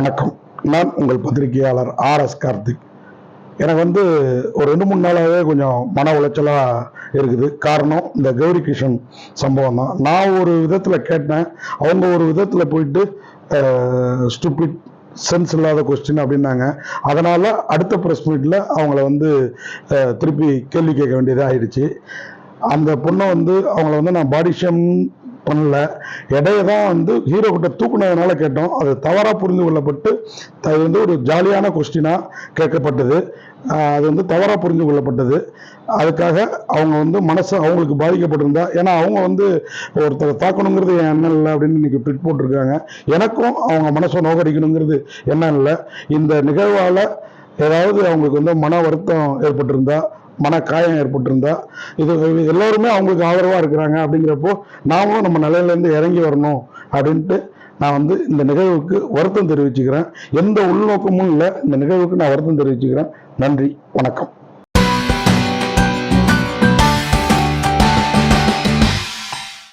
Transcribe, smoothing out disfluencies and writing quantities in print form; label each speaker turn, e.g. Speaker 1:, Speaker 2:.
Speaker 1: வணக்கம். நான் உங்கள் பத்திரிகையாளர் ஆர்.எஸ். கார்த்திக். எனக்கு ஒரு 2-3 நாளாகவே கொஞ்சம் மன உளைச்சலாக இருக்குது. காரணம் இந்த கௌரி கிஷன் சம்பவம் தான். நான் ஒரு விதத்தில் கேட்டேன், அவங்க ஒரு விதத்தில் போயிட்டு ஸ்டூபிட் சென்ஸ் இல்லாத கொஸ்டின் அப்படின்னாங்க. அதனால் அடுத்த ப்ரெஸ் மீட்டில் அவங்கள திருப்பி கேள்வி கேட்க வேண்டியதாக ஆயிடுச்சு. அந்த பொண்ணை அவங்கள நான் பாடி ஷேம் பண்ணல, இடையே தான் ஹீரோ கிட்ட தூக்குனதுனால கேட்டோம். அது தவறாக புரிந்து கொள்ளப்பட்டு அது ஒரு ஜாலியான கொஸ்டினாக கேட்கப்பட்டது. அது தவறாக புரிந்து கொள்ளப்பட்டது. அதுக்காக அவங்க மனசு அவங்களுக்கு பாதிக்கப்பட்டிருந்தா, ஏன்னா அவங்க ஒருத்தரை தாக்கணுங்கிறது என் எண்ணம் இல்லை அப்படின்னு இன்னைக்கு ட்விட் போட்டிருக்காங்க. எனக்கும் அவங்க மனசை நோக்கடிக்கணுங்கிறது எண்ணம் இல்லை. இந்த நிகழ்வால் ஏதாவது அவங்களுக்கு மன வருத்தம் ஏற்பட்டிருந்தா, மன காயம் ஏற்பட்டிருந்தா, இது எல்லோருமே அவங்களுக்கு ஆதரவாக இருக்கிறாங்க. அப்படிங்கிறப்போ நாமும் நம்ம நிலையிலேருந்து இறங்கி வரணும் அப்படின்ட்டு நான் இந்த நிகழ்வுக்கு வருத்தம் தெரிவிச்சுக்கிறேன். எந்த உள்நோக்கமும் இல்லை. இந்த நிகழ்வுக்கு நான் வருத்தம் தெரிவிச்சுக்கிறேன். நன்றி, வணக்கம்.